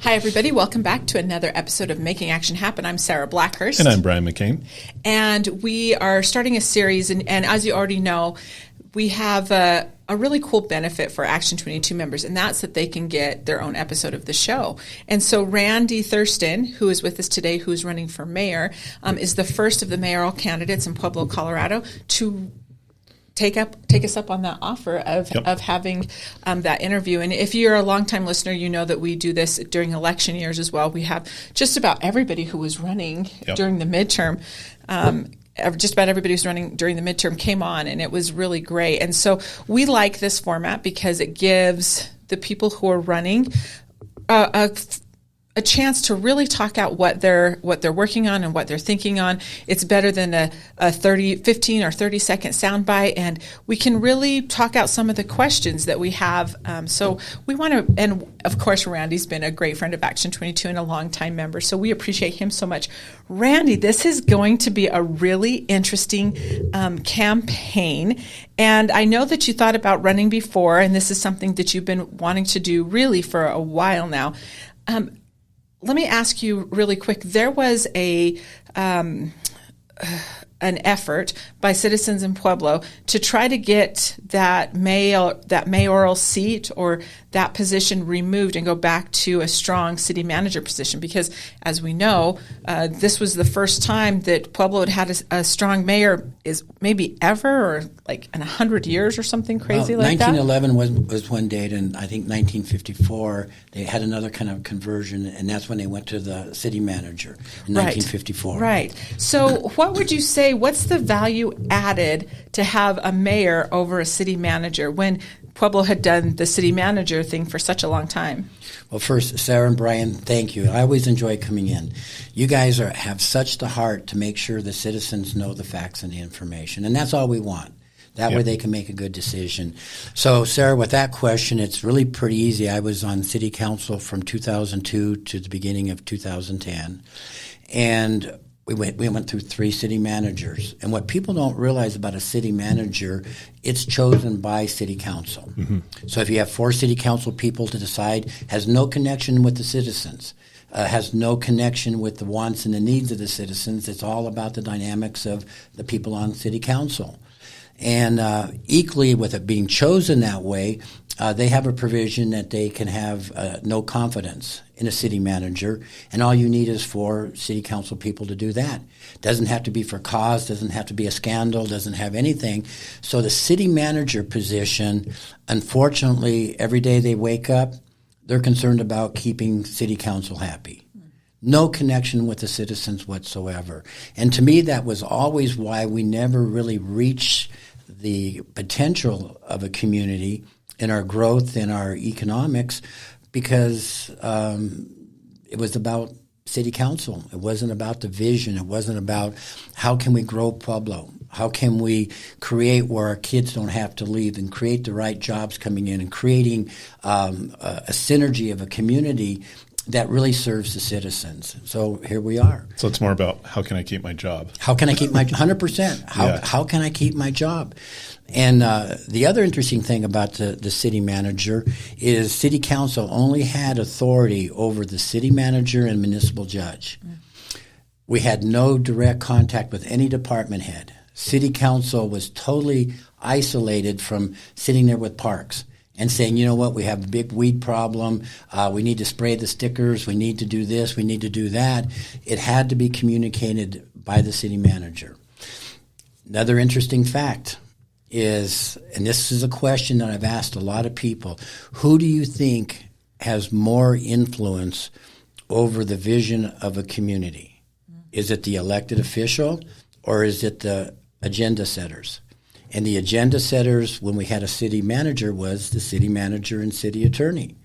Hi, everybody. Welcome back to another episode of Making Action Happen. I'm Sarah Blackhurst. And I'm Brian McCain. And we are starting a series, and as you already know, we have a really cool benefit for Action 22 members, and that's that they can get their own episode of the show. And so Randy Thurston, who is with us today, who's running for mayor, is the first of the mayoral candidates in Pueblo, Colorado, to take us up on that offer of having that interview. And if you're a longtime listener, you know that we do this during election years as well. We have just about everybody who was running during the midterm. Just about everybody who's running during the midterm came on, and it was really great. And so we like this format because it gives the people who are running a chance to really talk out what they're working on and what they're thinking on. It's better than a 15 or 30 second soundbite, and we can really talk out some of the questions that we have. So we want to, and of course, Randy's been a great friend of Action 22 and a longtime member, so we appreciate him so much. Randy, this is going to be a really interesting campaign, and I know that you thought about running before, and this is something that you've been wanting to do really for a while now. Let me ask you really quick. There was an effort by citizens in Pueblo to try to get that mayoral seat or that position removed and go back to a strong city manager position, because as we know, this was the first time that Pueblo had a strong mayor is maybe ever, or like in 100 years or something crazy like 1911 that. was one date, and I think 1954 they had another kind of conversion, and that's when they went to the city manager in 1954. Right. So what would you say, what's the value added to have a mayor over a city manager when Pueblo had done the city manager thing for such a long time? Well, first, Sarah and Brian, thank you. I always enjoy coming in. You guys have such the heart to make sure the citizens know the facts and the information, and that's all we want. That way they can make a good decision. So, Sarah, with that question, it's really pretty easy. I was on city council from 2002 to the beginning of 2010, and we went through 3 city managers. And what people don't realize about a city manager, it's chosen by city council. Mm-hmm. So if you have 4 city council people to decide, has no connection with the citizens, has no connection with the wants and the needs of the citizens. It's all about the dynamics of the people on city council. And equally with it being chosen that way, they have a provision that they can have no confidence in a city manager, and all you need is 4 city council people to do that. Doesn't have to be for cause, doesn't have to be a scandal, doesn't have anything. So the city manager position, unfortunately, every day they wake up, they're concerned about keeping city council happy. No connection with the citizens whatsoever. And to me, that was always why we never really reached the potential of a community in our growth, in our economics, because it was about city council. It wasn't about the vision. It wasn't about how can we grow Pueblo? How can we create where our kids don't have to leave and create the right jobs coming in and creating a synergy of a community that really serves the citizens. So here we are. So it's more about how can I keep my job? How can I keep my 100%? How can I keep my job? And the other interesting thing about the city manager is city council only had authority over the city manager and municipal judge. We had no direct contact with any department head. City council was totally isolated from sitting there with parks and saying, you know what, we have a big weed problem, we need to spray the stickers, we need to do this, we need to do that. It had to be communicated by the city manager. Another interesting fact is, and this is a question that I've asked a lot of people, who do you think has more influence over the vision of a community? Is it the elected official or is it the agenda setters? And the agenda setters, when we had a city manager, was the city manager and city attorney.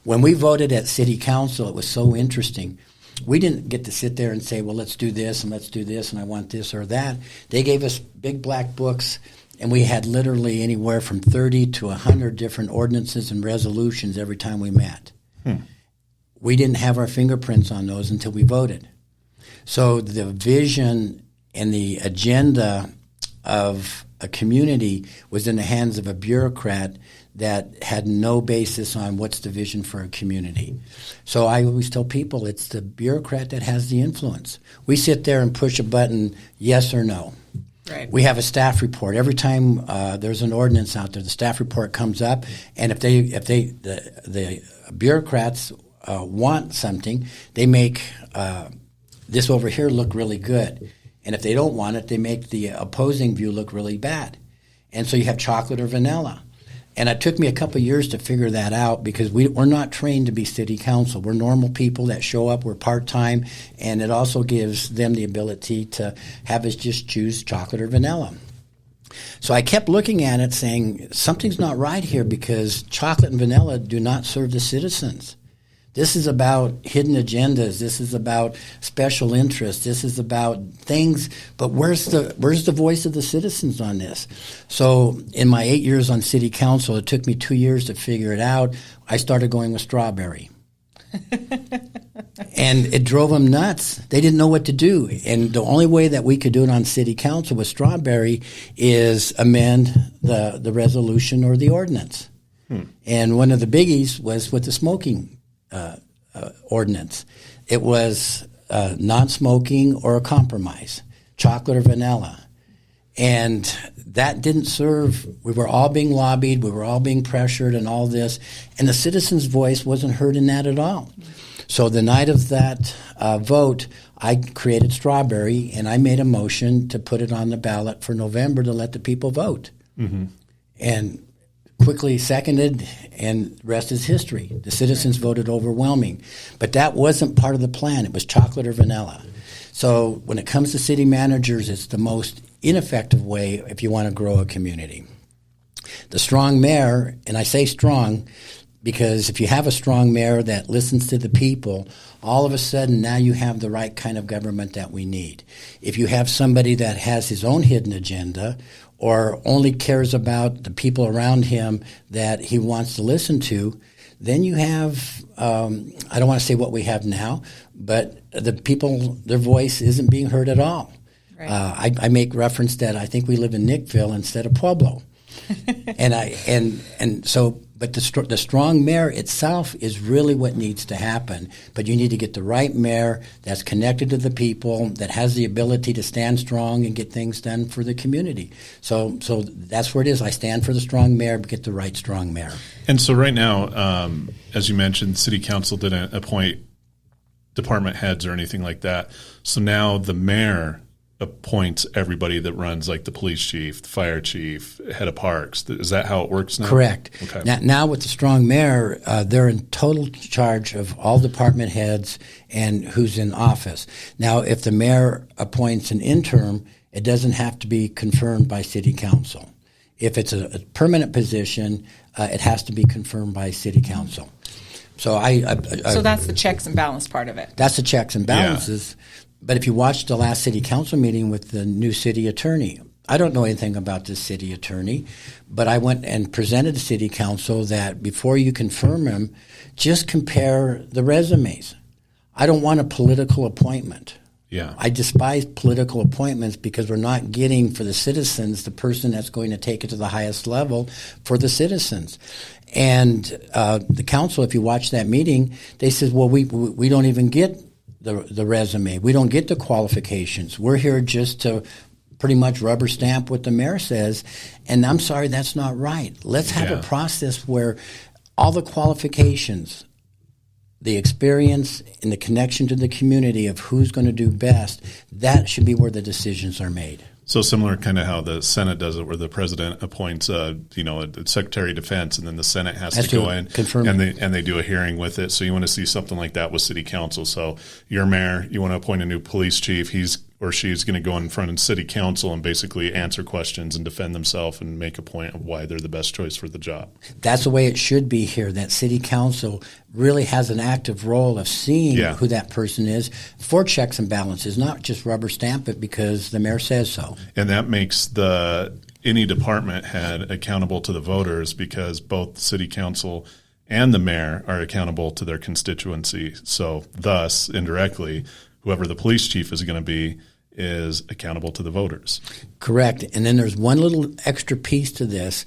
When we voted at city council, it was so interesting. We didn't get to sit there and say, well, let's do this and let's do this and I want this or that. They gave us big black books, and we had literally anywhere from 30 to 100 different ordinances and resolutions every time we met. We didn't have our fingerprints on those until we voted. So the vision and the agenda of a community was in the hands of a bureaucrat that had no basis on what's the vision for a community. So I always tell people it's the bureaucrat that has the influence. We sit there and push a button, yes or no. Right. We have a staff report. Every time there's an ordinance out there, the staff report comes up, and if the bureaucrats want something, they make this over here look really good. And if they don't want it, they make the opposing view look really bad. And so you have chocolate or vanilla. And it took me a couple of years to figure that out because we're not trained to be city council. We're normal people that show up. We're part-time. And it also gives them the ability to have us just choose chocolate or vanilla. So I kept looking at it saying, something's not right here because chocolate and vanilla do not serve the citizens. This is about hidden agendas. This is about special interests. This is about things. But where's the voice of the citizens on this? So in my 8 years on city council, it took me 2 years to figure it out. I started going with strawberry. And it drove them nuts. They didn't know what to do. And the only way that we could do it on city council with strawberry is amend the resolution or the ordinance. And one of the biggies was with the smoking ordinance. It was non-smoking or a compromise, chocolate or vanilla. And that didn't serve. We were all being lobbied. We were all being pressured and all this. And the citizens' voice wasn't heard in that at all. So the night of that vote, I created strawberry, and I made a motion to put it on the ballot for November to let the people vote. Mm-hmm. And quickly seconded, and rest is history. The citizens voted overwhelming. But that wasn't part of the plan. It was chocolate or vanilla. So when it comes to city managers, it's the most ineffective way if you want to grow a community. The strong mayor, and I say strong because if you have a strong mayor that listens to the people, all of a sudden now you have the right kind of government that we need. If you have somebody that has his own hidden agenda or only cares about the people around him that he wants to listen to, then you have, I don't want to say what we have now, but the people, their voice isn't being heard at all. Right. I make reference that I think we live in Nickville instead of Pueblo. But the strong mayor itself is really what needs to happen. But you need to get the right mayor that's connected to the people, that has the ability to stand strong and get things done for the community. So that's where it is. I stand for the strong mayor, but get the right strong mayor. And so right now, as you mentioned, city council didn't appoint department heads or anything like that. So now the mayor appoints everybody that runs, like the police chief, the fire chief, head of parks. Is that how it works now? Correct. Okay. Now with the strong mayor, they're in total charge of all department heads and who's in office. Now, if the mayor appoints an interim, it doesn't have to be confirmed by city council. If it's a permanent position, it has to be confirmed by city council. So so that's the checks and balance part of it. That's the checks and balances. Yeah. But if you watched the last city council meeting with the new city attorney, I don't know anything about this city attorney, but I went and presented to city council that before you confirm him, just compare the resumes. I don't want a political appointment. Yeah. I despise political appointments because we're not getting for the citizens the person that's going to take it to the highest level for the citizens. And the council, if you watch that meeting, they said, well, we don't even get the resume. We don't get the qualifications. We're here just to pretty much rubber stamp what the mayor says. And I'm sorry, that's not right. Let's have a process where all the qualifications, the experience and the connection to the community of who's going to do best, that should be where the decisions are made. So similar kind of how the Senate does it, where the president appoints a Secretary of Defense, and then the Senate has to go in and they do a hearing with it. So you want to see something like that with city council. So your mayor, you want to appoint a new police chief. He's or she's going to go in front of city council and basically answer questions and defend themselves and make a point of why they're the best choice for the job. That's the way it should be here, that city council really has an active role of seeing who that person is for checks and balances, not just rubber stamp it because the mayor says so. And that makes any department head accountable to the voters because both city council and the mayor are accountable to their constituency. So thus, indirectly, whoever the police chief is going to be is accountable to the voters. Correct. And then there's one little extra piece to this.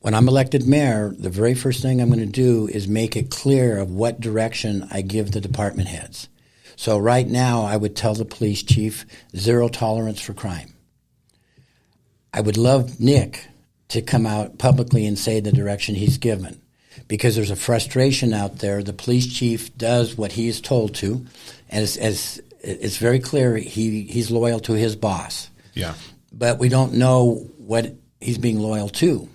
when I'm elected mayor, the very first thing I'm going to do is make it clear of what direction I give the department heads. So right now, I would tell the police chief, 0 tolerance for crime. I would love Nick to come out publicly and say the direction he's given, because there's a frustration out there. The police chief does what he is told to, and it's very clear he's loyal to his boss. Yeah. But we don't know what he's being loyal to.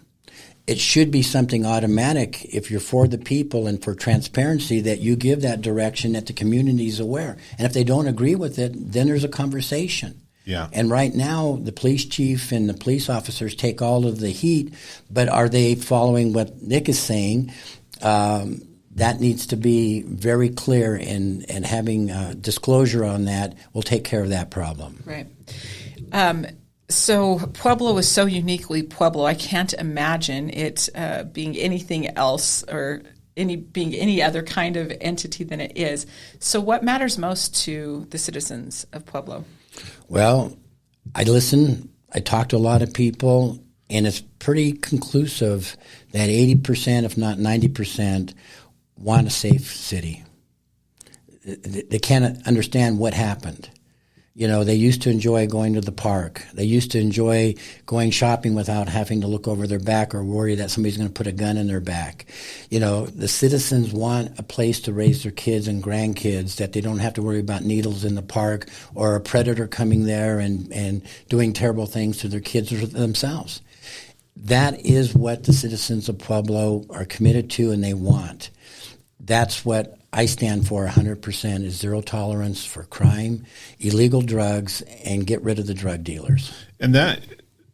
It should be something automatic if you're for the people and for transparency that you give that direction that the community is aware. And if they don't agree with it, then there's a conversation. Yeah. And right now, the police chief and the police officers take all of the heat, but are they following what Nick is saying? That needs to be very clear, and having disclosure on that will take care of that problem. Right. So Pueblo is so uniquely Pueblo. I can't imagine it being anything else or being any other kind of entity than it is. So what matters most to the citizens of Pueblo? Well, I listen. I talk to a lot of people, and it's pretty conclusive that 80%, if not 90%, want a safe city. They can't understand what happened. You know, they used to enjoy going to the park. They used to enjoy going shopping without having to look over their back or worry that somebody's going to put a gun in their back. You know, the citizens want a place to raise their kids and grandkids, that they don't have to worry about needles in the park or a predator coming there and doing terrible things to their kids or themselves. That is what the citizens of Pueblo are committed to and they want. That's what I stand for 100%, is 0 tolerance for crime, illegal drugs, and get rid of the drug dealers. And that,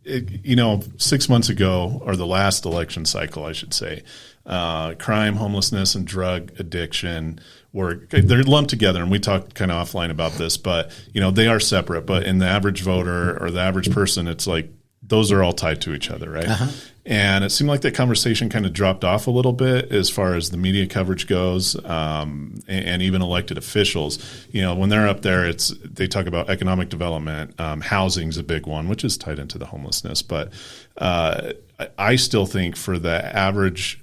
6 months ago, or the last election cycle, I should say, crime, homelessness, and drug addiction they're lumped together. And we talked kind of offline about this, but, they are separate. But in the average voter or the average person, it's like those are all tied to each other, right? Uh-huh. And it seemed like that conversation kind of dropped off a little bit as far as the media coverage goes, and even elected officials. When they're up there, they talk about economic development. Housing's a big one, which is tied into the homelessness. But I still think for the average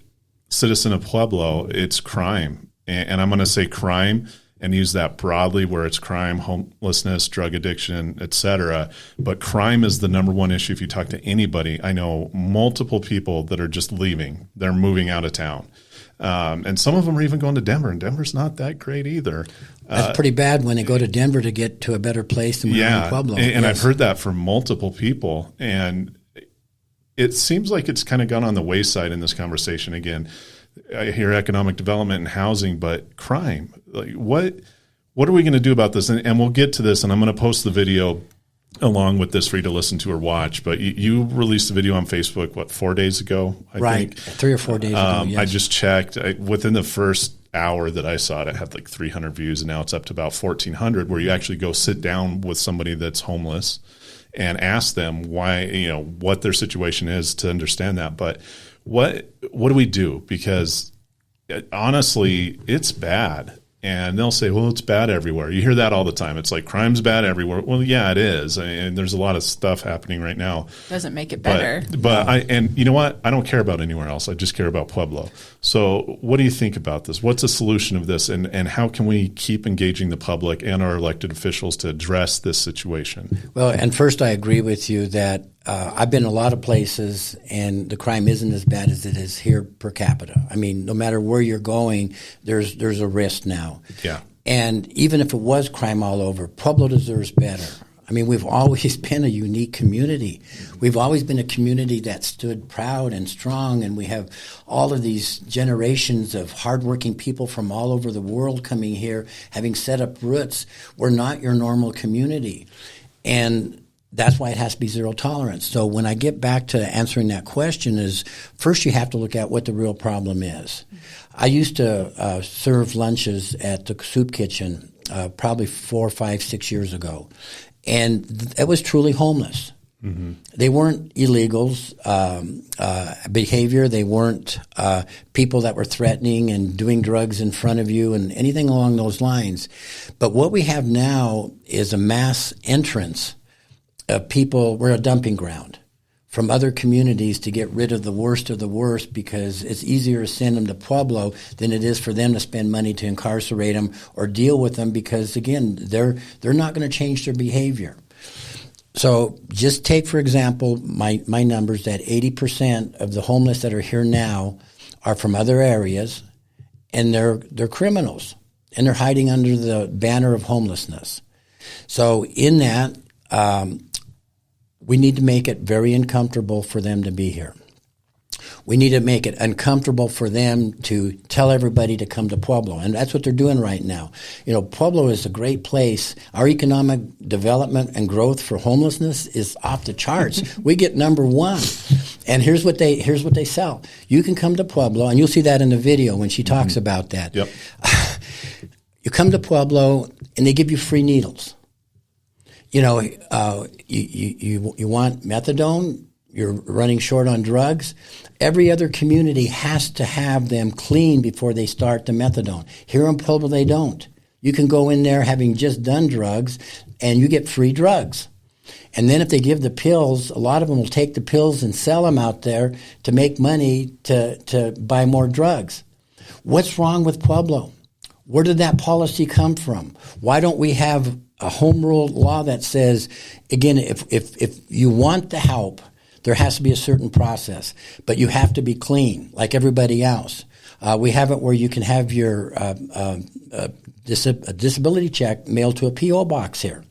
citizen of Pueblo, it's crime. And I'm going to say crime and use that broadly, where it's crime, homelessness, drug addiction, et cetera. But crime is the number one issue. If you talk to anybody, I know multiple people that are just leaving. They're moving out of town. And some of them are even going to Denver, and Denver's not that great either. That's pretty bad when they go to Denver to get to a better place than in Pueblo. And yes. I've heard that from multiple people. And it seems like it's kind of gone on the wayside in this conversation again. I hear economic development and housing, but crime. Like what are we going to do about this? And we'll get to this, and I'm going to post the video along with this for you to listen to or watch. But you released a video on Facebook, 4 days ago? I think 3 or 4 days ago. Yes. I just checked. Within the first hour that I saw it, had like 300 views, and now it's up to about 1,400. Where you actually go sit down with somebody that's homeless and ask them why, what their situation is to understand that. But what do we do? Because honestly, it's bad. And they'll say, well, it's bad everywhere. You hear that all the time. It's like crime's bad everywhere. Well, yeah, it is. And there's a lot of stuff happening right now. Doesn't make it better. But you know what? I don't care about anywhere else. I just care about Pueblo. So what do you think about this? What's the solution of this? And how can we keep engaging the public and our elected officials to address this situation? Well, and first I agree with you that I've been in a lot of places, and the crime isn't as bad as it is here per capita. I mean, no matter where you're going, there's a risk now. Yeah. And even if it was crime all over, Pueblo deserves better. I mean, we've always been a unique community. We've always been a community that stood proud and strong, and we have all of these generations of hardworking people from all over the world coming here, having set up roots. We're not your normal community. And that's why it has to be 0 tolerance. So when I get back to answering that question is, first you have to look at what the real problem is. I used to serve lunches at the soup kitchen probably 4, 5, 6 years ago. And it was truly homeless. Mm-hmm. They weren't illegals behavior. They weren't people that were threatening and doing drugs in front of you and anything along those lines. But what we have now is a mass entrance of people. We're a dumping ground from other communities to get rid of the worst of the worst, because it's easier to send them to Pueblo than it is for them to spend money to incarcerate them or deal with them, because, again, they're not going to change their behavior. So just take, for example, my numbers, that 80% of the homeless that are here now are from other areas, and they're criminals, and they're hiding under the banner of homelessness. So in that, we need to make it very uncomfortable for them to be here. We need to make it uncomfortable for them to tell everybody to come to Pueblo, and that's what they're doing right now. Pueblo is a great place. Our economic development and growth for homelessness is off the charts. We get number one. And here's what they sell. You can come to Pueblo, and you'll see that in the video when she talks about that. Yep. You come to Pueblo, and they give you free needles. You want methadone, you're running short on drugs. Every other community has to have them clean before they start the methadone. Here in Pueblo, they don't. You can go in there having just done drugs, and you get free drugs. And then if they give the pills, a lot of them will take the pills and sell them out there to make money to buy more drugs. What's wrong with Pueblo? Where did that policy come from? Why don't we have a home rule law that says, again, if you want the help, there has to be a certain process, but you have to be clean like everybody else. We have it where you can have your disability check mailed to a P.O. box here.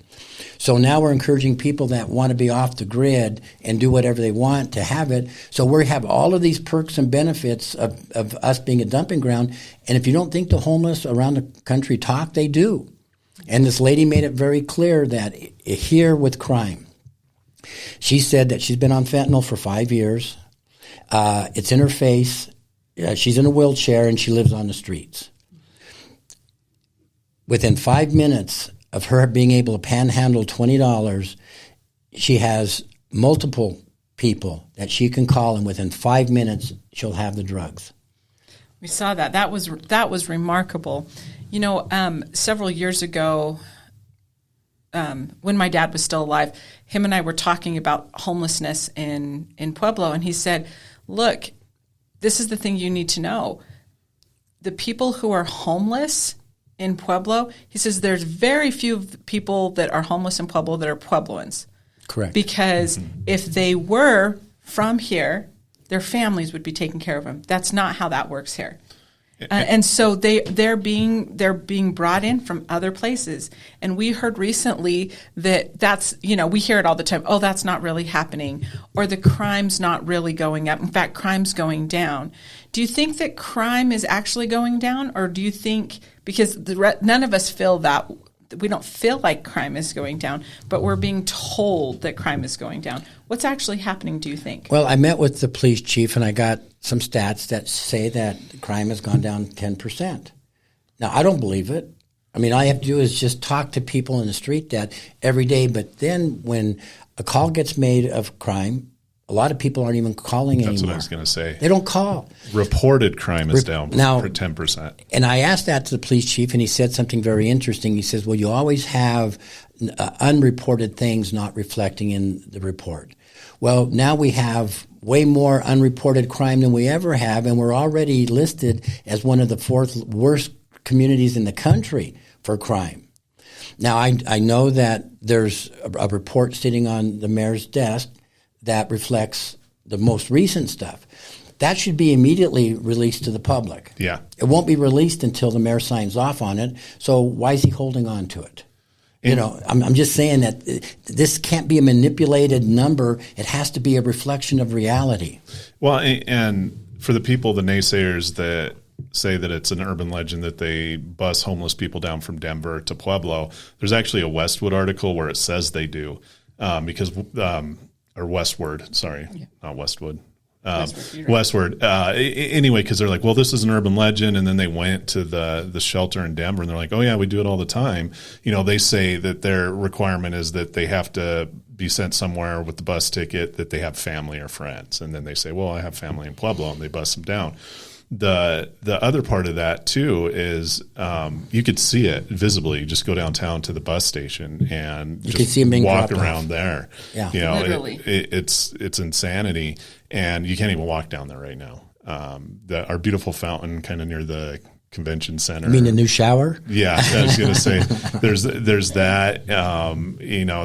So now we're encouraging people that want to be off the grid and do whatever they want to have it. So we have all of these perks and benefits of us being a dumping ground. And if you don't think the homeless around the country talk, they do. And this lady made it very clear that here with crime, she said that she's been on fentanyl for 5 years. It's in her face. She's in a wheelchair, and she lives on the streets. Within 5 minutes of her being able to panhandle $20, she has multiple people that she can call, and within 5 minutes, she'll have the drugs. We saw that. That was remarkable. Several years ago, when my dad was still alive, him and I were talking about homelessness in Pueblo, and he said, look, this is the thing you need to know. The people who are homeless in Pueblo, he says there's very few people that are homeless in Pueblo that are Puebloans. Correct. Because if they were from here, their families would be taking care of them. That's not how that works here. And so they're being brought in from other places. And we heard recently that's we hear it all the time. Oh, that's not really happening, or the crime's not really going up. In fact, crime's going down. Do you think that crime is actually going down, or do you think because none of us feel that? We don't feel like crime is going down, but we're being told that crime is going down. What's actually happening, do you think? Well, I met with the police chief, and I got some stats that say that crime has gone down 10%. Now, I don't believe it. I mean, all I have to do is just talk to people in the street that every day. But then when a call gets made of crime, a lot of people aren't even calling anymore. That's what I was going to say. They don't call. Reported crime is down now, for 10%. And I asked that to the police chief, and he said something very interesting. He says, well, you always have unreported things not reflecting in the report. Well, now we have way more unreported crime than we ever have, and we're already listed as one of the 4th worst communities in the country for crime. Now, I know that there's a report sitting on the mayor's desk that reflects the most recent stuff. That should be immediately released to the public. Yeah. It won't be released until the mayor signs off on it. So why is he holding on to it? I'm just saying that this can't be a manipulated number. It has to be a reflection of reality. Well, and for the people, the naysayers that say that it's an urban legend that they bus homeless people down from Denver to Pueblo, there's actually a Westwood article where it says they do or Westward, sorry, not Westwood. Westward. Anyway, because they're like, well, this is an urban legend, and then they went to the shelter in Denver, and they're like, oh yeah, we do it all the time. They say that their requirement is that they have to be sent somewhere with the bus ticket, that they have family or friends, and then they say, well, I have family in Pueblo, and they bus them down. The other part of that too is you could see it visibly. You just go downtown to the bus station and you just can see walk around there. Yeah, literally. It's insanity, and you can't even walk down there right now. Our beautiful fountain, kind of near the convention center. You mean the new shower? Yeah, I was going to say there's that.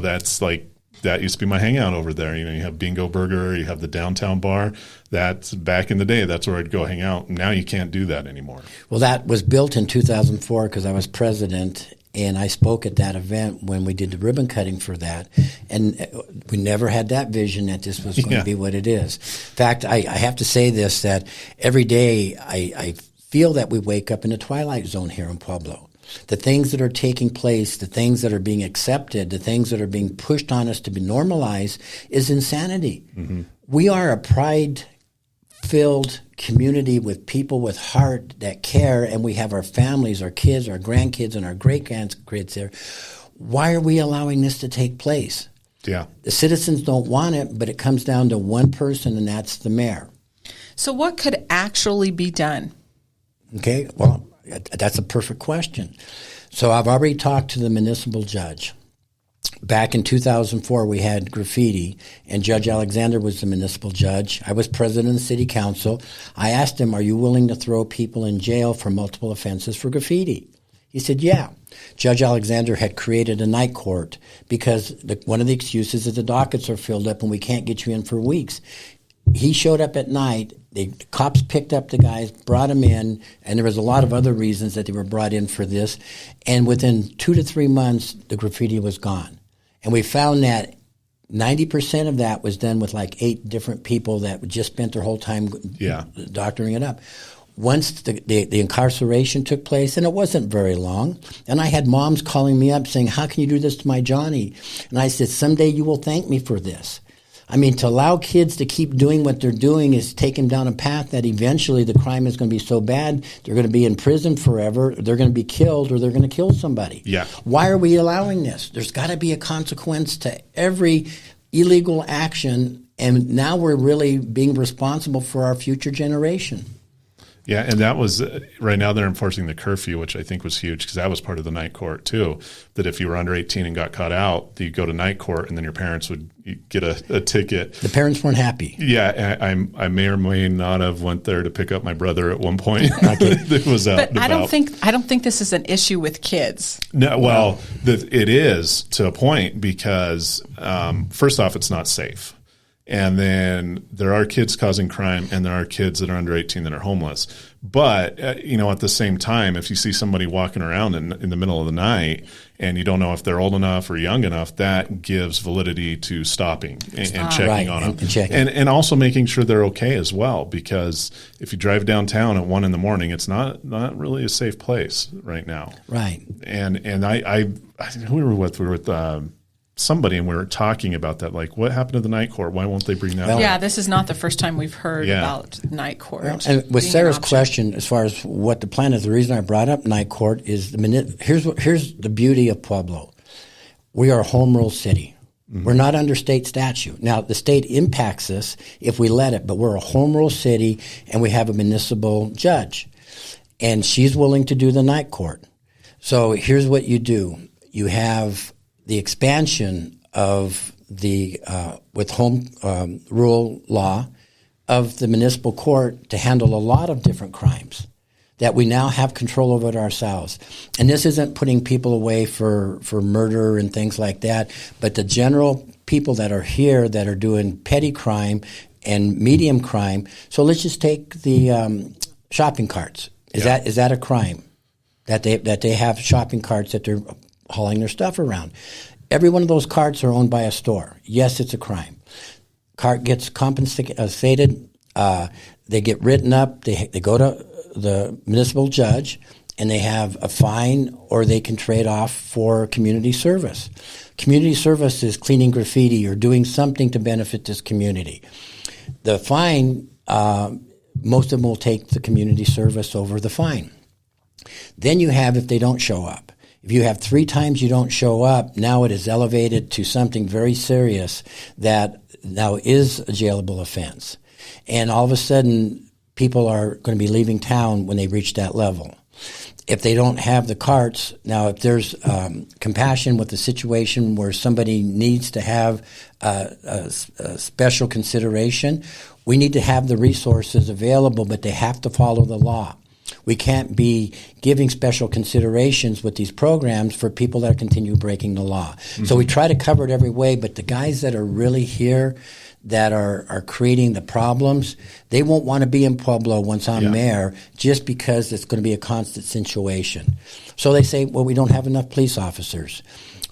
That's like. That used to be my hangout over there. You have Bingo Burger, you have the downtown bar. That's back in the day. That's where I'd go hang out. Now you can't do that anymore. Well, that was built in 2004 because I was president, and I spoke at that event when we did the ribbon cutting for that. And we never had that vision that this was going to be what it is. In fact, I have to say this, that every day I feel that we wake up in the twilight zone here in Pueblo. The things that are taking place, the things that are being accepted, the things that are being pushed on us to be normalized is insanity. Mm-hmm. We are a pride-filled community with people with heart that care, and we have our families, our kids, our grandkids, and our great-grandkids there. Why are we allowing this to take place? Yeah. The citizens don't want it, but it comes down to one person, and that's the mayor. So what could actually be done? Okay, well, that's a perfect question. So I've already talked to the municipal judge. Back in 2004, we had graffiti, and Judge Alexander was the municipal judge. I was president of the city council. I asked him, are you willing to throw people in jail for multiple offenses for graffiti? He said, yeah. Judge Alexander had created a night court because one of the excuses is the dockets are filled up and we can't get you in for weeks. He showed up at night. The cops picked up the guys, brought them in, and there was a lot of other reasons that they were brought in for this. And within 2 to 3 months, the graffiti was gone. And we found that 90% of that was done with like 8 different people that just spent their whole time doctoring it up. Once the incarceration took place, and it wasn't very long, and I had moms calling me up saying, how can you do this to my Johnny? And I said, someday you will thank me for this. I mean, to allow kids to keep doing what they're doing is take them down a path that eventually the crime is going to be so bad, they're going to be in prison forever, they're going to be killed, or they're going to kill somebody. Yeah. Why are we allowing this? There's got to be a consequence to every illegal action, and now we're really being responsible for our future generation. Yeah, and that was right now they're enforcing the curfew, which I think was huge because that was part of the night court too. That if you were under 18 and got caught out, you go to night court, and then your parents would get a ticket. The parents weren't happy. Yeah, I may or may not have went there to pick up my brother at one point. It was out. But I don't think this is an issue with kids. No, well, it is to a point because first off, it's not safe. And then there are kids causing crime, and there are kids that are under 18 that are homeless. But, at the same time, if you see somebody walking around in the middle of the night and you don't know if they're old enough or young enough, that gives validity to stopping and checking on them. And also making sure they're okay as well, because if you drive downtown at 1 a.m, it's not really a safe place right now. Right. And who were we with? We were with somebody, and we were talking about that, like, what happened to the night court? Why won't they bring that up? Yeah, this is not the first time we've heard about night court. Well, and with Sarah's question, as far as what the plan is, the reason I brought up night court is here's the beauty of Pueblo. We are a home rule city. Mm-hmm. We're not under state statute. Now, the state impacts us if we let it, but we're a home rule city, and we have a municipal judge, and she's willing to do the night court. So here's what you do. You have the expansion of the with home rule law of the municipal court to handle a lot of different crimes that we now have control over it ourselves. And this isn't putting people away for murder and things like that, but the general people that are here that are doing petty crime and medium crime. So let's just take the shopping carts. Is that a crime that they have shopping carts that they're hauling their stuff around? Every one of those carts are owned by a store. Yes, it's a crime. Cart gets compensated. They get written up. They go to the municipal judge, and they have a fine, or they can trade off for community service. Community service is cleaning graffiti or doing something to benefit this community. The fine, most of them will take the community service over the fine. Then you have if they don't show up. If you have 3 times you don't show up, now it is elevated to something very serious that now is a jailable offense. And all of a sudden, people are going to be leaving town when they reach that level. If they don't have the carts, now if there's compassion with the situation where somebody needs to have a special consideration, we need to have the resources available, but they have to follow the law. We can't be giving special considerations with these programs for people that continue breaking the law. Mm-hmm. So we try to cover it every way, but the guys that are really here that are creating the problems, they won't want to be in Pueblo once I'm mayor just because it's going to be a constant situation. So they say, well, we don't have enough police officers.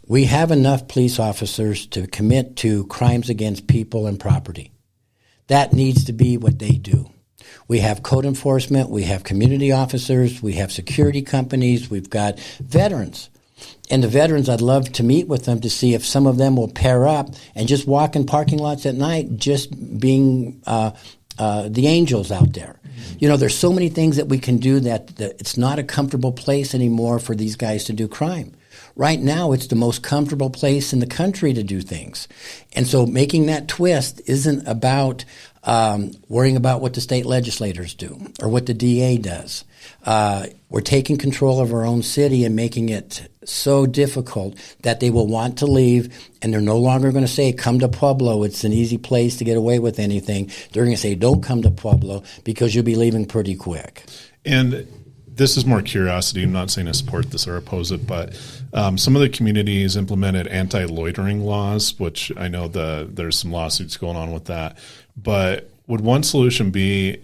We have enough police officers to commit to crimes against people and property. That needs to be what they do. We have code enforcement, we have community officers, we have security companies, we've got veterans. And the veterans, I'd love to meet with them to see if some of them will pair up and just walk in parking lots at night, just being the angels out there. You know, there's so many things that we can do that it's not a comfortable place anymore for these guys to do crime. Right now, it's the most comfortable place in the country to do things. And so making that twist isn't about worrying about what the state legislators do or what the DA does. We're taking control of our own city and making it so difficult that they will want to leave, and they're no longer going to say, come to Pueblo, it's an easy place to get away with anything. They're going to say, don't come to Pueblo because you'll be leaving pretty quick. And this is more curiosity. I'm not saying I support this or oppose it, but some of the communities implemented anti-loitering laws, which I know there's some lawsuits going on with that. But would one solution be,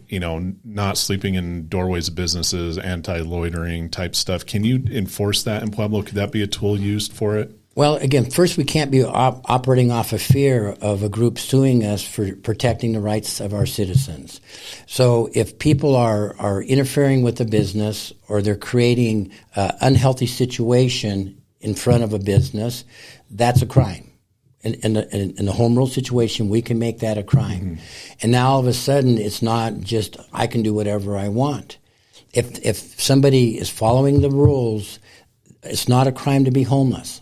not sleeping in doorways of businesses, anti-loitering type stuff? Can you enforce that in Pueblo? Could that be a tool used for it? Well, again, first we can't be operating off of fear of a group suing us for protecting the rights of our citizens. So if people are interfering with the business or they're creating an unhealthy situation in front of a business, that's a crime. In the home rule situation, we can make that a crime. Mm-hmm. And now all of a sudden, it's not just I can do whatever I want. If somebody is following the rules, it's not a crime to be homeless.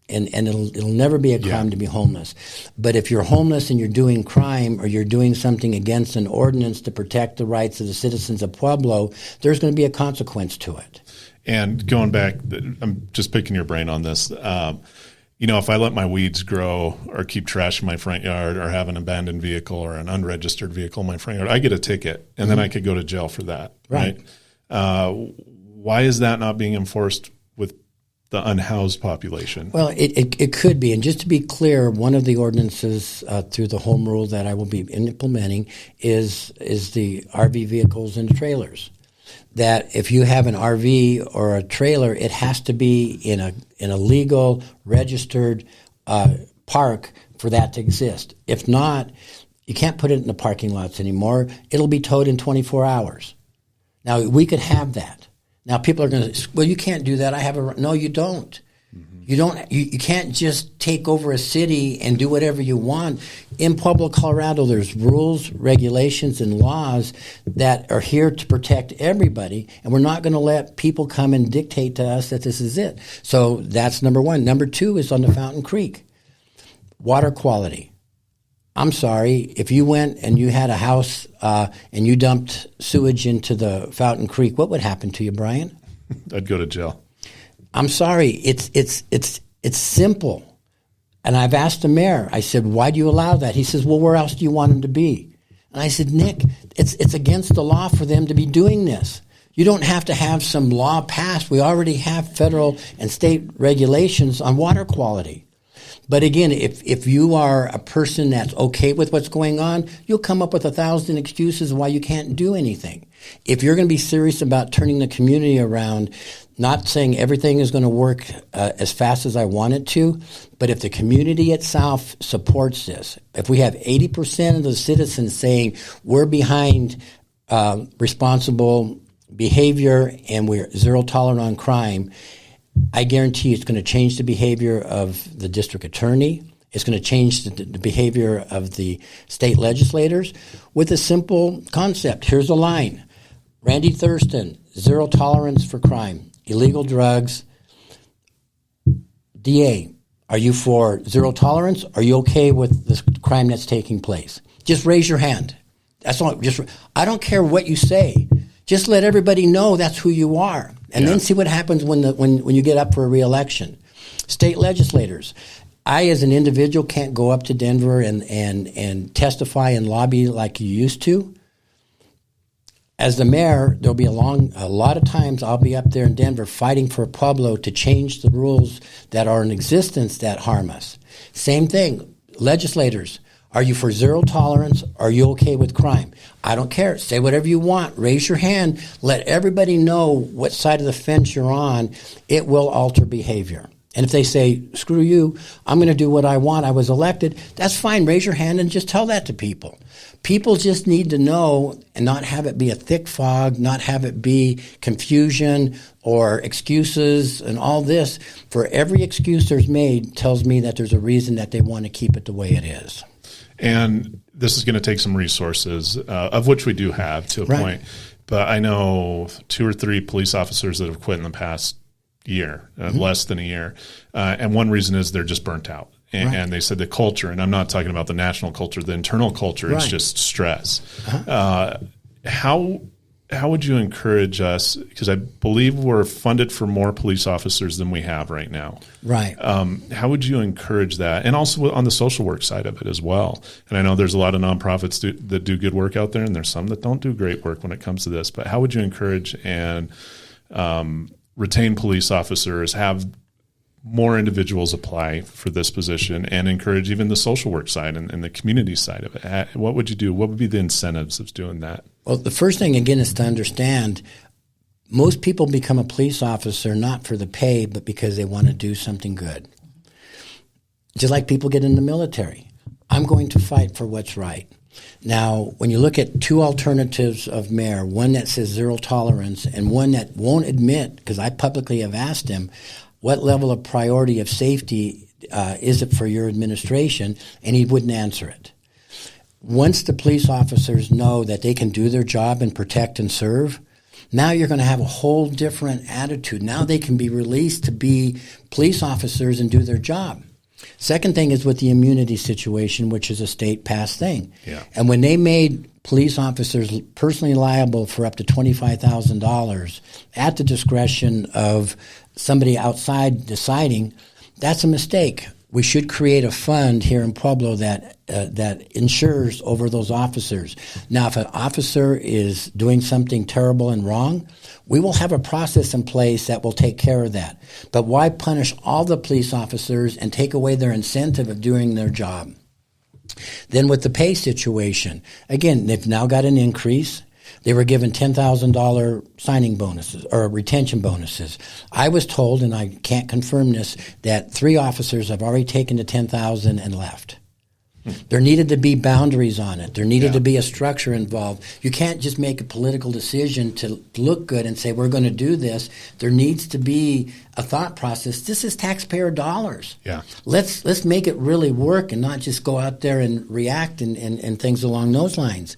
And it'll never be a crime to be homeless. But if you're homeless and you're doing crime or you're doing something against an ordinance to protect the rights of the citizens of Pueblo, there's going to be a consequence to it. And going back, I'm just picking your brain on this. If I let my weeds grow or keep trash in my front yard or have an abandoned vehicle or an unregistered vehicle in my front yard, I get a ticket, and then I could go to jail for that, right? Why is that not being enforced with the unhoused population? Well, it could be. And just to be clear, one of the ordinances through the home rule that I will be implementing is the RV vehicles and trailers. That if you have an RV or a trailer, it has to be in a legal, registered park for that to exist. If not, you can't put it in the parking lots anymore. It'll be towed in 24 hours. Now, we could have that. Now, people are going to say, well, you can't do that. No, you don't. Mm-hmm. You can't just take over a city and do whatever you want. In Pueblo, Colorado, there's rules, regulations, and laws that are here to protect everybody, and we're not going to let people come and dictate to us that this is it. So that's number one. Number two is on the Fountain Creek. Water quality. I'm sorry, if you went and you had a house and you dumped sewage into the Fountain Creek, what would happen to you, Brian? I'd go to jail. I'm sorry, it's simple. And I've asked the mayor, I said, why do you allow that? He says, well, where else do you want them to be? And I said, Nick, it's against the law for them to be doing this. You don't have to have some law passed. We already have federal and state regulations on water quality. But again, if you are a person that's okay with what's going on, you'll come up with 1,000 excuses why you can't do anything. If you're going to be serious about turning the community around, not saying everything is going to work as fast as I want it to, but if the community itself supports this, if we have 80% of the citizens saying we're behind responsible behavior and we're zero tolerant on crime, I guarantee it's going to change the behavior of the district attorney. It's going to change the behavior of the state legislators with a simple concept. Here's a line. Randy Thurston, zero tolerance for crime, illegal drugs. DA, are you for zero tolerance? Are you okay with this crime that's taking place? Just raise your hand. That's all. I don't care what you say. Just let everybody know that's who you are, and then see what happens when you get up for a re-election. State legislators. I, as an individual, can't go up to Denver and testify and lobby like you used to. As the mayor, there'll be a lot of times I'll be up there in Denver fighting for Pueblo to change the rules that are in existence that harm us. Same thing, legislators. Are you for zero tolerance? Are you okay with crime? I don't care. Say whatever you want. Raise your hand. Let everybody know what side of the fence you're on. It will alter behavior. And if they say, screw you, I'm going to do what I want, I was elected, that's fine. Raise your hand and just tell that to people. People just need to know and not have it be a thick fog, not have it be confusion or excuses and all this. For every excuse there's made tells me that there's a reason that they want to keep it the way it is. And this is going to take some resources, of which we do have to a point. But I know 2 or 3 police officers that have quit in the past year, less than a year. And one reason is they're just burnt out. And they said the culture, and I'm not talking about the national culture, the internal culture is just stress. How would you encourage us, because I believe we're funded for more police officers than we have right now. Right. How would you encourage that? And also on the social work side of it as well. And I know there's a lot of nonprofits that do good work out there, and there's some that don't do great work when it comes to this. But how would you encourage and retain police officers, have more individuals apply for this position, and encourage even the social work side and the community side of it? What would you do? What would be the incentives of doing that? Well, the first thing, again, is to understand most people become a police officer not for the pay, but because they want to do something good. Just like people get in the military. I'm going to fight for what's right. Now, when you look at 2 alternatives of mayor, one that says zero tolerance and one that won't admit, because I publicly have asked him, what level of priority of safety is it for your administration? And he wouldn't answer it. Once the police officers know that they can do their job and protect and serve, now you're going to have a whole different attitude. Now they can be released to be police officers and do their job. Second thing is with the immunity situation, which is a state-passed thing. Yeah. And when they made police officers personally liable for up to $25,000 at the discretion of somebody outside deciding, that's a mistake. We should create a fund here in Pueblo that insures over those officers. Now, if an officer is doing something terrible and wrong, we will have a process in place that will take care of that. But why punish all the police officers and take away their incentive of doing their job? Then with the pay situation, again, they've now got an increase. They were given $10,000 signing bonuses or retention bonuses. I was told, and I can't confirm this, that 3 officers have already taken the $10,000 and left. There needed to be boundaries on it. There needed to be a structure involved. You can't just make a political decision to look good and say, we're going to do this. There needs to be a thought process. This is taxpayer dollars. Yeah. Let's make it really work and not just go out there and react and things along those lines.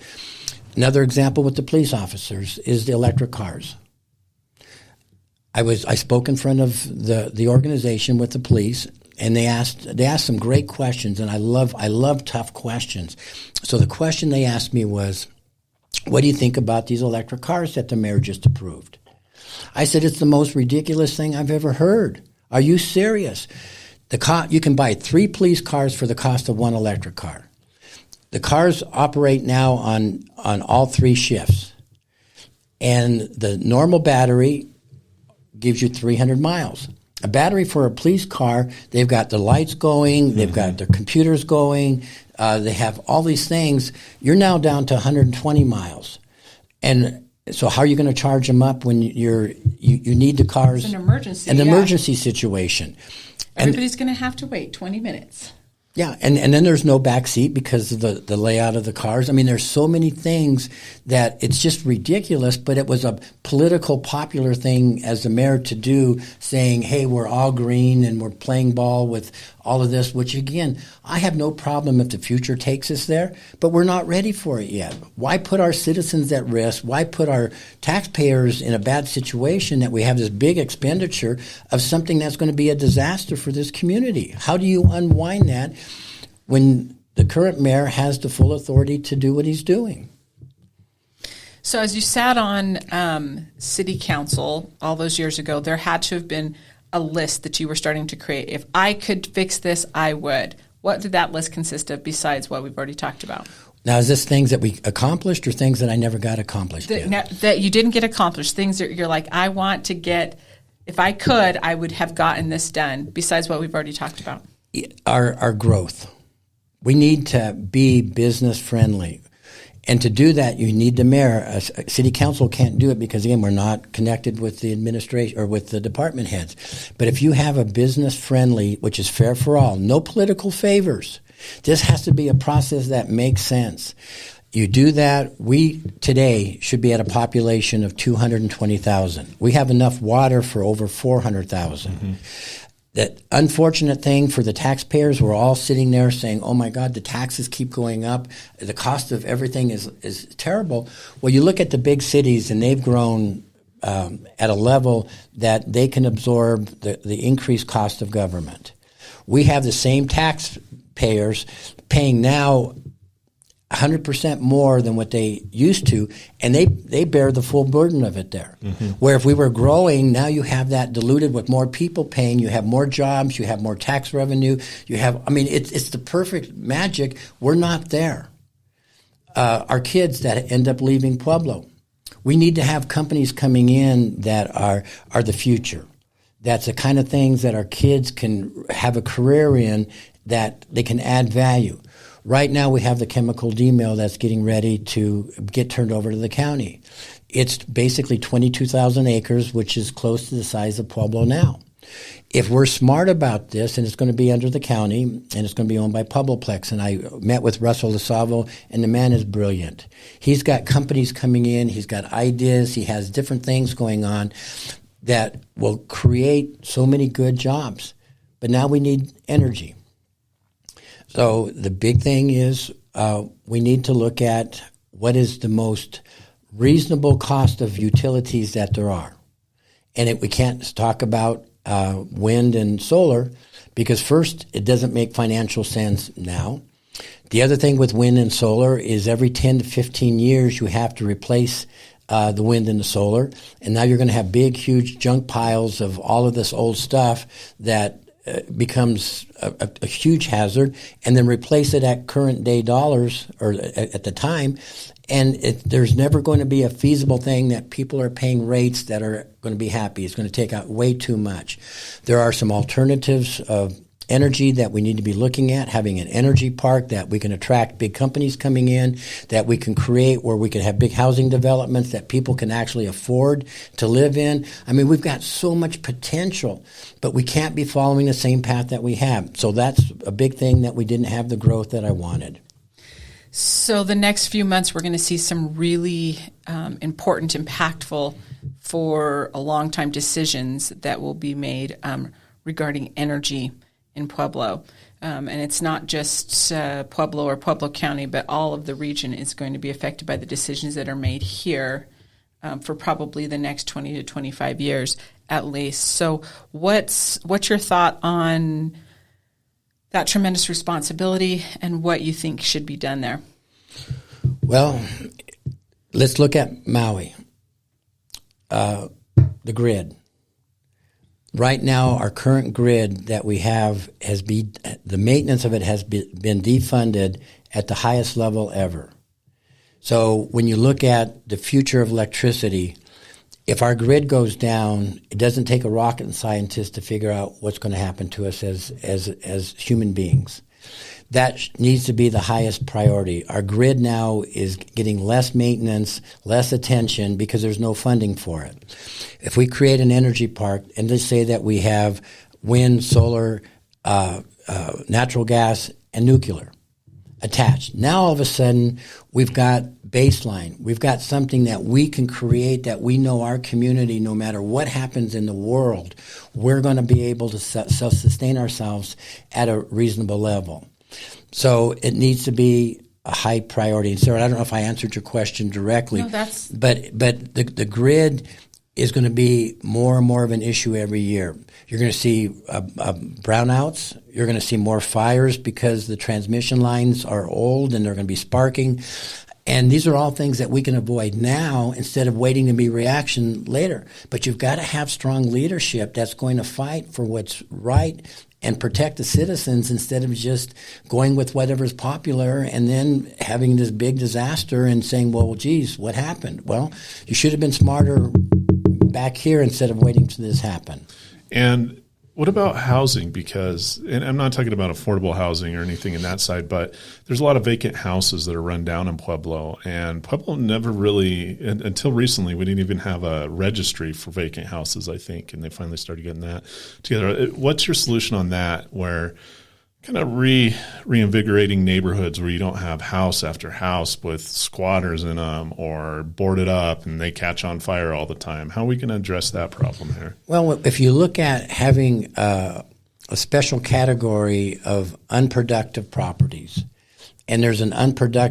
Another example with the police officers is the electric cars. I spoke in front of the organization with the police, and they asked some great questions, and I love tough questions. So the question they asked me was, what do you think about these electric cars that the mayor just approved? I said, it's the most ridiculous thing I've ever heard. Are you serious? You can buy 3 police cars for the cost of 1 electric car. The cars operate now on all 3 shifts. And the normal battery gives you 300 miles. A battery for a police car, they've got the lights going, they've got their computers going, they have all these things. You're now down to 120 miles. And so how are you going to charge them up when you need the cars? It's an emergency. An emergency situation. Everybody's going to have to wait 20 minutes. Yeah, and then there's no back seat because of the layout of the cars. I mean, there's so many things that it's just ridiculous, but it was a political popular thing as the mayor to do, saying, hey, we're all green and we're playing ball with all of this, which, again, I have no problem if the future takes us there, but we're not ready for it yet. Why put our citizens at risk? Why put our taxpayers in a bad situation that we have this big expenditure of something that's going to be a disaster for this community? How do you unwind that when the current mayor has the full authority to do what he's doing? So as you sat on city council all those years ago, there had to have been a list that you were starting to create. If I could fix this, I would. What did that list consist of besides what we've already talked about? Now, is this things that we accomplished or things that I never got accomplished? That you didn't get accomplished, things that you're like, I want to get, if I could, I would have gotten this done, besides what we've already talked about? Our growth. We need to be business friendly. And to do that, you need the mayor. A city council can't do it because, again, we're not connected with the administration or with the department heads. But if you have a business friendly, which is fair for all, no political favors, this has to be a process that makes sense. You do that, we today should be at a population of 220,000. We have enough water for over 400,000. Mm-hmm. That unfortunate thing for the taxpayers, we're all sitting there saying, oh my God, the taxes keep going up. The cost of everything is terrible. Well, you look at the big cities and they've grown at a level that they can absorb the increased cost of government. We have the same taxpayers paying now 100% more than what they used to, and they bear the full burden of it there. Mm-hmm. Where if we were growing, now you have that diluted with more people paying, you have more jobs, you have more tax revenue, it's the perfect magic. We're not there. Our kids that end up leaving Pueblo. We need to have companies coming in that are the future. That's the kind of things that our kids can have a career in, that they can add value. Right now we have the chemical D-mill that's getting ready to get turned over to the county. It's basically 22,000 acres, which is close to the size of Pueblo now. If we're smart about this, and it's going to be under the county, and it's going to be owned by Puebleplex, and I met with Russell LaSavo, and the man is brilliant. He's got companies coming in, he's got ideas, he has different things going on that will create so many good jobs. But now we need energy. So the big thing is we need to look at what is the most reasonable cost of utilities that there are. And we can't talk about wind and solar because, first, it doesn't make financial sense now. The other thing with wind and solar is every 10 to 15 years you have to replace the wind and the solar. And now you're going to have big, huge junk piles of all of this old stuff that becomes a huge hazard, and then replace it at current day dollars or at the time, and there's never going to be a feasible thing that people are paying rates that are going to be happy. It's going to take out way too much. There are some alternatives of energy that we need to be looking at, having an energy park that we can attract big companies coming in, that we can create where we can have big housing developments that people can actually afford to live in. I mean, we've got so much potential, but we can't be following the same path that we have. So that's a big thing, that we didn't have the growth that I wanted. So the next few months, we're going to see some really important, impactful, for a long time decisions that will be made regarding energy in Pueblo. And it's not just Pueblo or Pueblo County, but all of the region is going to be affected by the decisions that are made here for probably the next 20 to 25 years at least. So what's your thought on that tremendous responsibility and what you think should be done there? Well, let's look at Maui, the grid. Right now, our current grid that we have the maintenance of it has been defunded at the highest level ever. So when you look at the future of electricity, if our grid goes down, it doesn't take a rocket scientist to figure out what's going to happen to us as human beings. That needs to be the highest priority. Our grid now is getting less maintenance, less attention because there's no funding for it. If we create an energy park and just say that we have wind, solar, natural gas, and nuclear attached, now all of a sudden we've got baseline. We've got something that we can create, that we know our community, no matter what happens in the world, we're going to be able to self-sustain ourselves at a reasonable level. So it needs to be a high priority. And Sarah, I don't know if I answered your question directly, but the grid is going to be more and more of an issue every year. You're going to see brownouts. You're going to see more fires because the transmission lines are old and they're going to be sparking. And these are all things that we can avoid now instead of waiting to be reaction later. But you've got to have strong leadership that's going to fight for what's right and protect the citizens instead of just going with whatever's popular and then having this big disaster and saying, well, geez, what happened? Well, you should have been smarter back here instead of waiting till this happen. And what about housing? Because, and I'm not talking about affordable housing or anything in that side, but there's a lot of vacant houses that are run down in Pueblo. And Pueblo never really, until recently, we didn't even have a registry for vacant houses, I think, and they finally started getting that together. What's your solution on that, where kind of reinvigorating neighborhoods where you don't have house after house with squatters in them or boarded up and they catch on fire all the time? How are we going to address that problem here? Well, if you look at having a special category of unproductive properties, and there's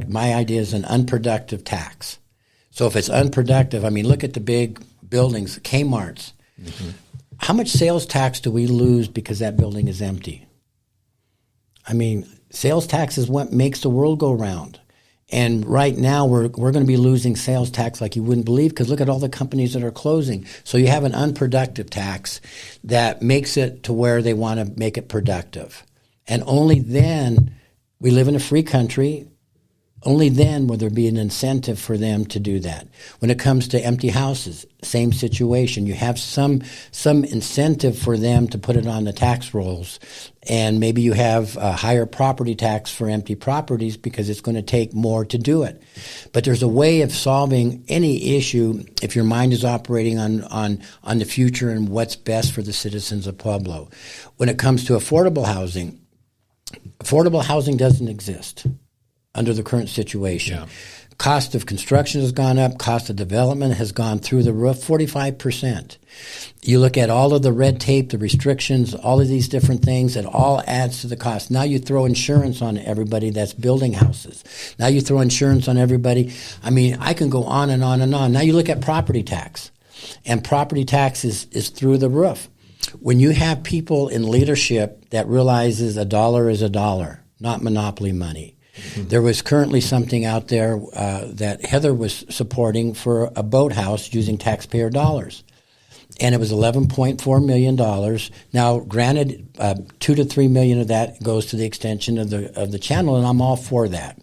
my idea is an unproductive tax. So if it's unproductive, I mean, look at the big buildings, Kmart's. Mm-hmm. How much sales tax do we lose because that building is empty? I mean, sales tax is what makes the world go round. And right now we're going to be losing sales tax like you wouldn't believe, because look at all the companies that are closing. So you have an unproductive tax that makes it to where they want to make it productive. And only then, we live in a free country, only then will there be an incentive for them to do that. When it comes to empty houses, same situation. You have some incentive for them to put it on the tax rolls. And maybe you have a higher property tax for empty properties because it's going to take more to do it. But there's a way of solving any issue if your mind is operating on the future and what's best for the citizens of Pueblo. When it comes to affordable housing doesn't exist under the current situation. Yeah. Cost of construction has gone up. Cost of development has gone through the roof, 45%. You look at all of the red tape, the restrictions, all of these different things, it all adds to the cost. Now you throw insurance on everybody that's building houses. Now you throw insurance on everybody. I mean, I can go on and on and on. Now you look at property tax, and property tax is through the roof. When you have people in leadership that realizes a dollar is a dollar, not monopoly money. Mm-hmm. There was currently something out there that Heather was supporting for a boathouse using taxpayer dollars. And it was $11.4 million. Now, granted, $2 to $3 million of that goes to the extension of the channel, and I'm all for that.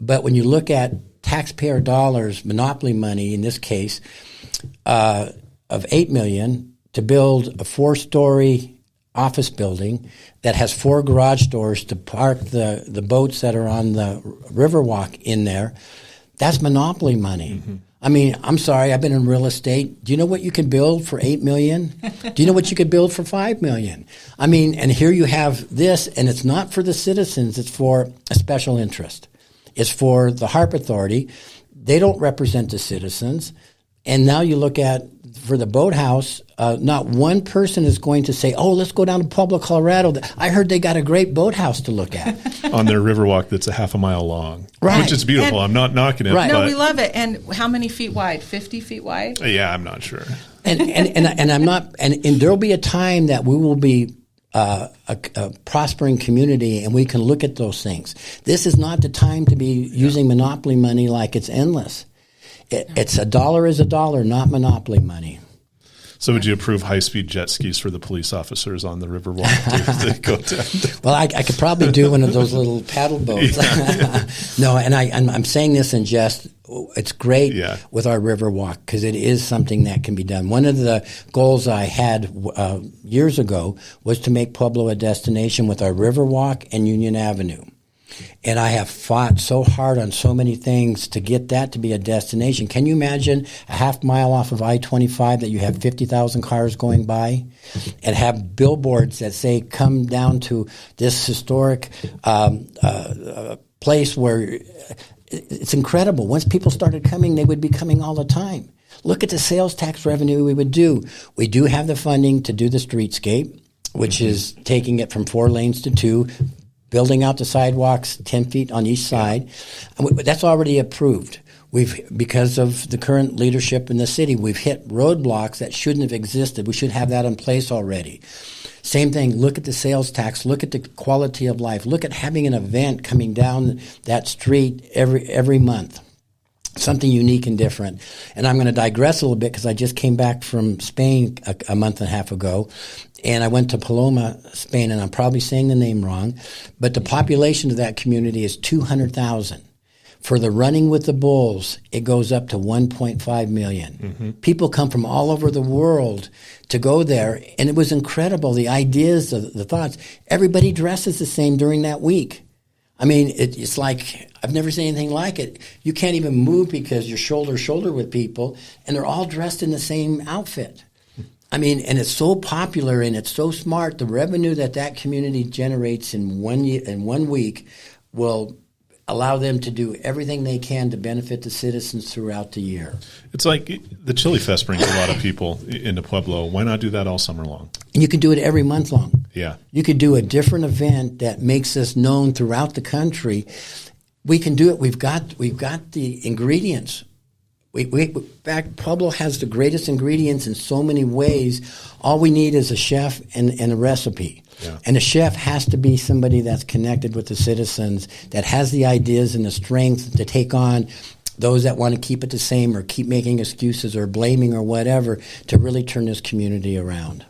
But when you look at taxpayer dollars, monopoly money in this case, of $8 million to build a 4-story office building that has 4 garage doors to park the boats that are on the Riverwalk in there, that's monopoly money. Mm-hmm. I mean, I'm sorry, I've been in real estate. Do you know what you can build for $8 million? Do you know what you could build for $5 million? I mean, and here you have this, and it's not for the citizens, it's for a special interest. It's for the HARP Authority. They don't represent the citizens. And now you look at, for the boathouse, not one person is going to say, oh, let's go down to Pueblo, Colorado. I heard they got a great boathouse to look at. On their Riverwalk that's a half a mile long. Right. Which is beautiful. I'm not knocking it. Right. No, we love it. And how many feet wide? 50 feet wide? Yeah, I'm not sure. And I'm not, and there'll be a time that we will be a prospering community, and we can look at those things. This is not the time to be using monopoly money like it's endless. It's a dollar is a dollar, not monopoly money. So would you approve high-speed jet skis for the police officers on the Riverwalk to go down? Well, I could probably do one of those little paddle boats. Yeah. No, and I'm saying this in jest. It's great with our Riverwalk because it is something that can be done. One of the goals I had years ago was to make Pueblo a destination with our Riverwalk and Union Avenue. And I have fought so hard on so many things to get that to be a destination. Can you imagine a half mile off of I-25 that you have 50,000 cars going by and have billboards that say, come down to this historic place where it's incredible. Once people started coming, they would be coming all the time. Look at the sales tax revenue we would do. We do have the funding to do the streetscape, which is taking it from 4 lanes to 2, building out the sidewalks 10 feet on each side. That's already approved. Because of the current leadership in the city, we've hit roadblocks that shouldn't have existed. We should have that in place already. Same thing, look at the sales tax, look at the quality of life, look at having an event coming down that street every month. something unique and different. And I'm going to digress a little bit because I just came back from Spain a month and a half ago, and I went to Paloma, Spain, and I'm probably saying the name wrong, but the population of that community is 200,000. For the Running with the Bulls, it goes up to 1.5 million. Mm-hmm. People come from all over the world to go there, and it was incredible, the ideas, the thoughts. Everybody dresses the same during that week. I mean, it's like, I've never seen anything like it. You can't even move because you're shoulder to shoulder with people, and they're all dressed in the same outfit. I mean, and it's so popular and it's so smart. The revenue that community generates in 1 week will allow them to do everything they can to benefit the citizens throughout the year. It's like the Chili Fest brings a lot of people into Pueblo. Why not do that all summer long? And you can do it every month long. Yeah. You could do a different event that makes us known throughout the country. We can do it. We've got the ingredients. In fact, Pueblo has the greatest ingredients in so many ways. All we need is a chef and a recipe. Yeah. And the chef has to be somebody that's connected with the citizens, that has the ideas and the strength to take on those that want to keep it the same or keep making excuses or blaming or whatever, to really turn this community around.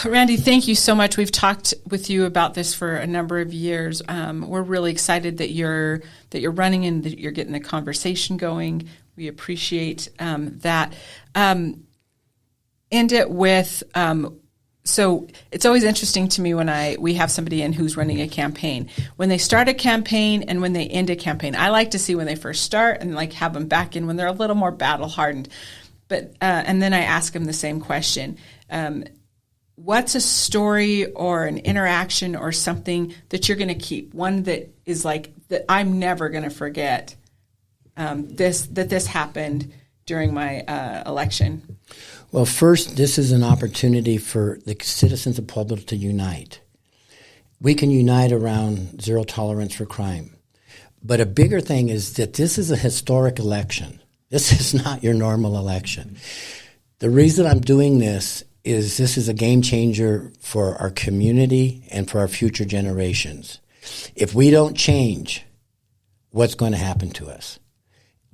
Randy, thank you so much. We've talked with you about this for a number of years. We're really excited that you're running and that you're getting the conversation going. We appreciate that. End it with. So it's always interesting to me when we have somebody in who's running a campaign. When they start a campaign and when they end a campaign, I like to see when they first start and like have them back in when they're a little more battle hardened. But and then I ask them the same question. What's a story or an interaction or something that you're going to keep? One that is like that I'm never going to forget. This happened during my election. Well, first, this is an opportunity for the citizens of Pueblo to unite. We can unite around zero tolerance for crime. But a bigger thing is that this is a historic election. This is not your normal election. The reason I'm doing this is a game changer for our community and for our future generations. If we don't change, what's going to happen to us?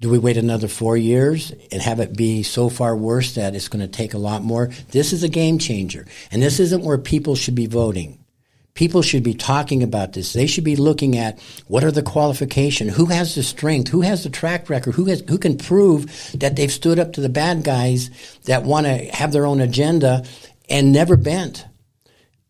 Do we wait another 4 years and have it be so far worse that it's going to take a lot more? This is a game changer. And this isn't where people should be voting. People should be talking about this. They should be looking at what are the qualifications, who has the strength, who has the track record, who can prove that they've stood up to the bad guys that want to have their own agenda and never bent.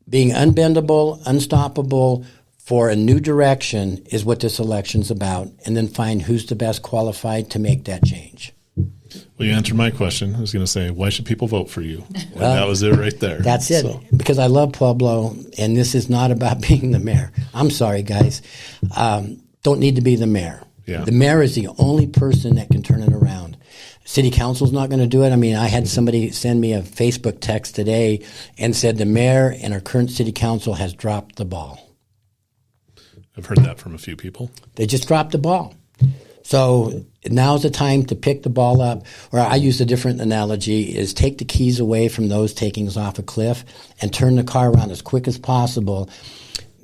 Being unbendable, unstoppable, for a new direction is what this election's about, and then find who's the best qualified to make that change. Well, you answered my question. I was going to say, why should people vote for you? Well, that was it right there. That's it. So. Because I love Pueblo, and this is not about being the mayor. I'm sorry, guys. Don't need to be the mayor. Yeah. The mayor is the only person that can turn it around. City council's not going to do it. I mean, I had somebody send me a Facebook text today and said the mayor and our current city council has dropped the ball. I've heard that from a few people. They just dropped the ball. So now's the time to pick the ball up. Or I use a different analogy, is take the keys away from those taking us off a cliff and turn the car around as quick as possible.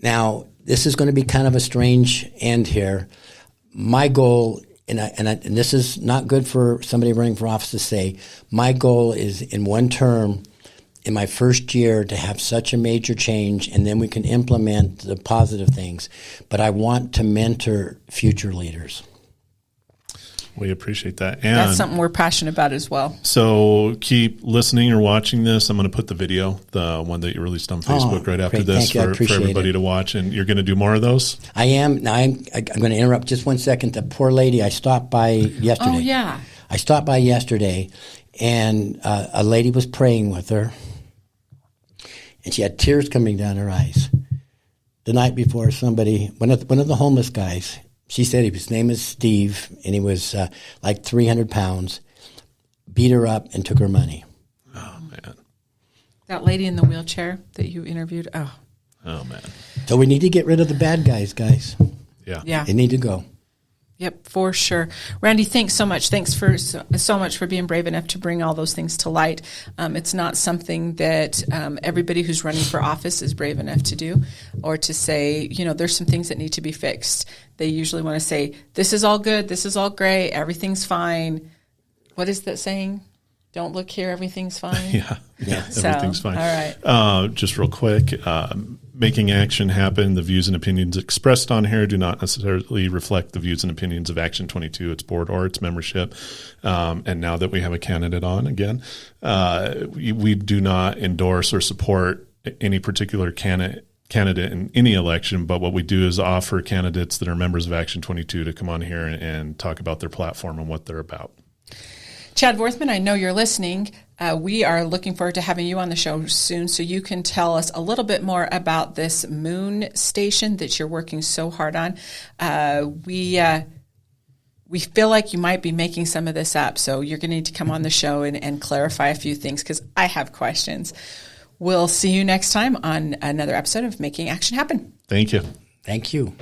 Now, this is going to be kind of a strange end here. My goal, and this is not good for somebody running for office to say, my goal is in one term, in my first year, to have such a major change, and then we can implement the positive things. But I want to mentor future leaders. We appreciate that. And that's something we're passionate about as well. So keep listening or watching this. I'm going to put the video, the one that you released on Facebook right after this for everybody to watch. And you're going to do more of those? I am. Now, I'm going to interrupt just 1 second. The poor lady, I stopped by yesterday. Oh, yeah. I stopped by yesterday, and a lady was praying with her. And she had tears coming down her eyes. The night before, one of the homeless guys, she said his name is Steve, and he was like 300 pounds, beat her up and took her money. Oh, man. That lady in the wheelchair that you interviewed, oh, man. So we need to get rid of the bad guys. Yeah. They need to go. Yep, for sure. Randy, thanks so much. Thanks for so much for being brave enough to bring all those things to light. It's not something that everybody who's running for office is brave enough to do, or to say, there's some things that need to be fixed. They usually want to say, this is all good, this is all great, everything's fine. What is that saying? Don't look here, everything's fine. Yeah, everything's fine. All right. Just real quick, making action happen. The views and opinions expressed on here do not necessarily reflect the views and opinions of Action 22, its board, or its membership. And now that we have a candidate on again, we do not endorse or support any particular candidate in any election, but what we do is offer candidates that are members of Action 22 to come on here and talk about their platform and what they're about. Chad Worthman, I know you're listening. We are looking forward to having you on the show soon, so you can tell us a little bit more about this moon station that you're working so hard on. We feel like you might be making some of this up, so you're going to need to come on the show and clarify a few things, because I have questions. We'll see you next time on another episode of Making Action Happen. Thank you. Thank you.